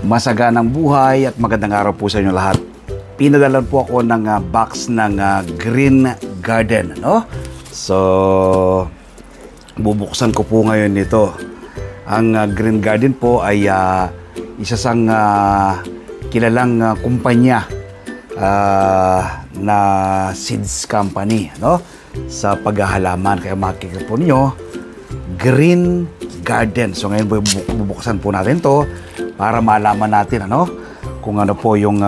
Masaganang buhay at magandang araw po sa inyo lahat. Pinadalan po ako ng box ng Green Garden, no? So, bubuksan ko po ngayon nito. Ang Green Garden po ay isa sang kilalang kumpanya na seeds company, no? Sa paghahalaman. Kaya makikita po ninyo, Green Garden. So ngayon bubuksan po natin to para malaman natin kung ano po yung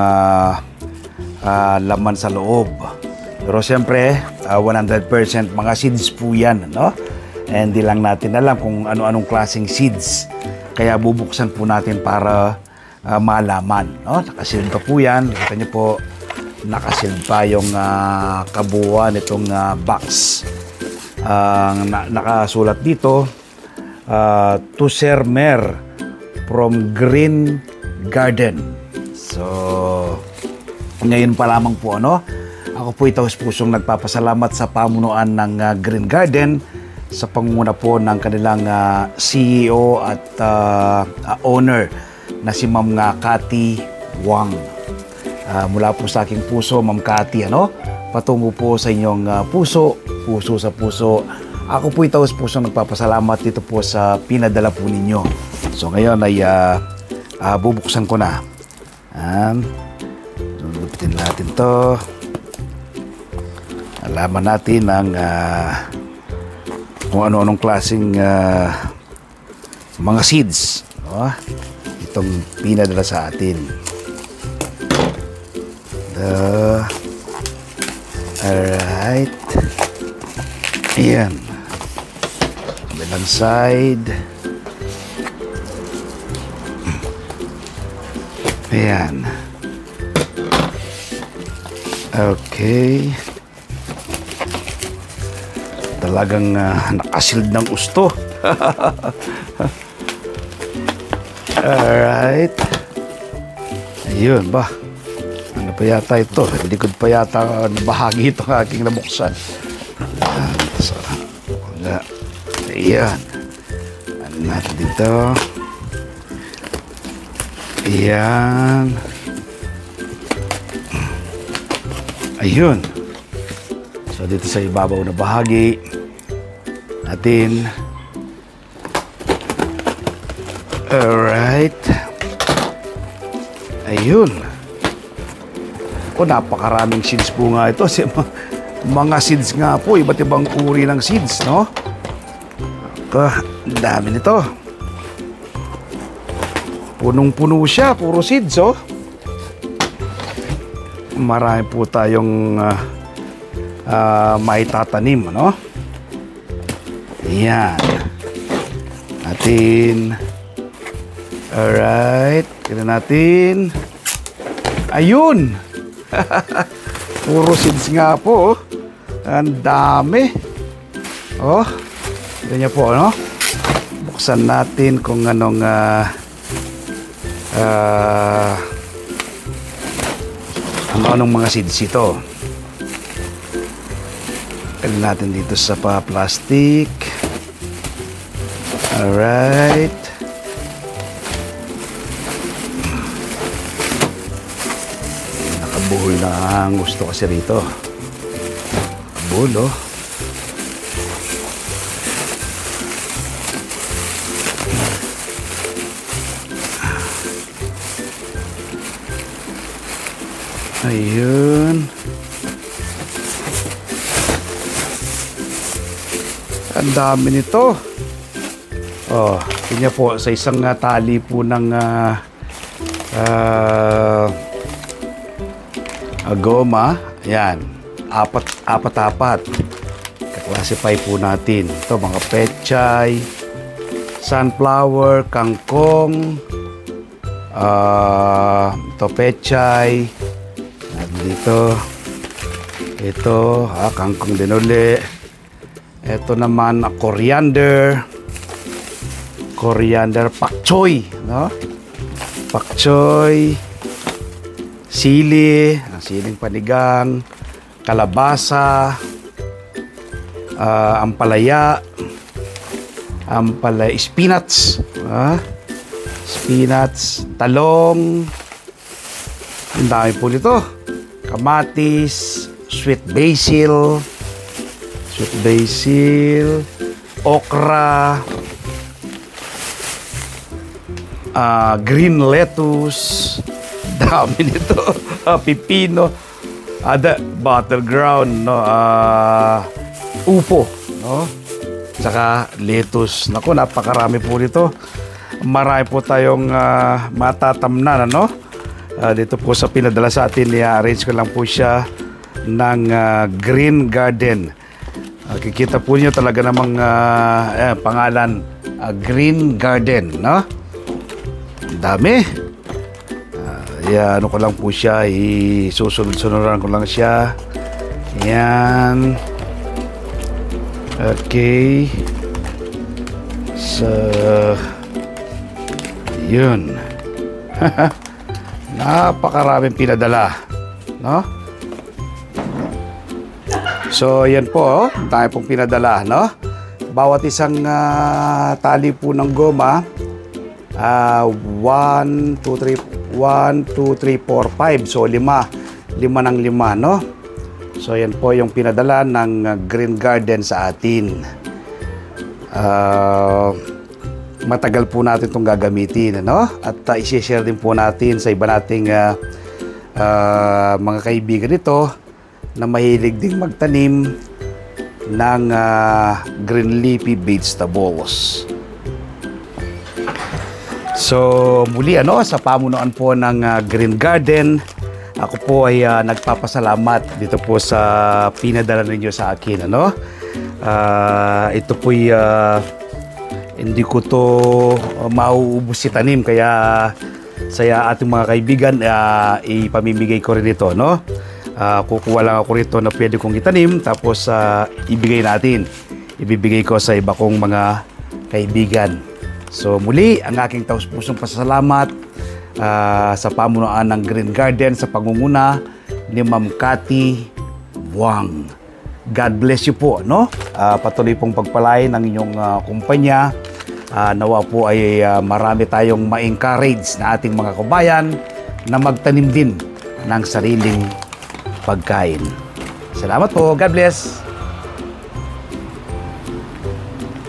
laman sa loob. Pero siyempre 100% mga seeds po yan, no? And di lang natin alam kung ano-anong klaseng seeds. Kaya bubuksan po natin para malaman, no? Nakasealed pa po yan. Kita niyo po, nakasealed pa yung kabuuan nitong box. Nakasulat dito, to Sir Mer from Green Garden. So, ngayon pa lamang po, ako po taus-pusong nagpapasalamat sa pamunuan ng Green Garden sa pangunguna po ng kanilang CEO at owner na si Ma'am Cathy Wang. Mula po sa aking puso, Ma'am Cathy, patungo po sa inyong puso sa puso. Ako po taus-pusong nagpapasalamat dito po sa pinadala po ninyo. So ngayon ay bubuksan ko na. Lupitin natin to. Alaman natin ang kung ano-anong klaseng mga seeds, itong pinadala sa atin. Alright. Ayan. Kabilang side. Ayan. Okay. Talagang nakasealed ng gusto. Alright. Ayun ba? Ano pa yata ito? Likod pa yata bahagi itong aking nabuksan. Ayan. Ano natin dito? Ayan. Ayun. So, dito sa ibabaw na bahagi natin. Alright. Ayun. Napakaraming seeds po nga ito. Mga seeds nga po. Iba't ibang uri ng seeds, no? Dami nito. Punong-puno siya. Puro seeds, oh. Marami po tayong maitatanim, no? Ayan. Alright. Tignan natin. Ayun! Puro seeds nga po, oh. Ang dami. Oh. Tignan niyo po, no? Buksan natin kung anong ano-anong mga seeds ito. Kailan natin dito sa plastic. Alright. Nakabuhol na ang gusto kasi rito. Nakabuhol, oh. Ayun. Ang dami nito. Oh, tingnan po sa isang tali po ng goma. Ayan. Apat. Kaklasify po natin. Ito mga pechay, sunflower, kangkong, ito pechay. Dito, ito, kangkong din uli. Ito naman, coriander, pak choy, no? Pak choy, sili, siling panigang, kalabasa, ampalaya, spinach, peanuts, talong, ang dami po nito, kamatis, sweet basil, okra, green lettuce, dami nito, pipino, butter ground, no, upo, no, saka lettuce. Naku, napakarami po nito. Marami po tayong matatamnan, ano? Dito po sa pinadala sa atin, i-arrange ko lang po siya ng Green Garden. Kikita po niyo talaga namang pangalan, Green Garden, no? Dami. Ano ko lang po siya, isusunod-sunuran ko lang siya. Yan. Okay. So, yun. Napakaraming pinadala, no? So, yan po, tayo pong pinadala, no? Bawat isang tali po ng goma, 1, 2, 3, 4, 5. So, lima ng lima, no? So, yan po yung pinadala ng Green Garden sa atin. Matagal po natin itong gagamitin, ano? At i-share din po natin sa iba nating mga kaibigan nito na mahilig ding magtanim ng green leafy vegetables. So, muli, ano, sa pamunuan po ng Green Garden, ako po ay nagpapasalamat dito po sa pinadala ninyo sa akin, ano? Ito po'y hindi ko to mauubos si tanim, kaya sa ating mga kaibigan ipamimigay ko rin ito, no? Kukuha lang ako rito na pwede kong itanim, tapos ibibigay ko sa iba kong mga kaibigan. So muli, ang aking taus-pusong pasasalamat sa pamunuan ng Green Garden sa pangunguna ni Ma'am Cathy Buang. God bless you po, no? Patuloy pong pagpalain ng inyong kumpanya. Nawa po ay marami tayong ma-encourage na ating mga kabayan na magtanim din ng sariling pagkain. Salamat po. God bless.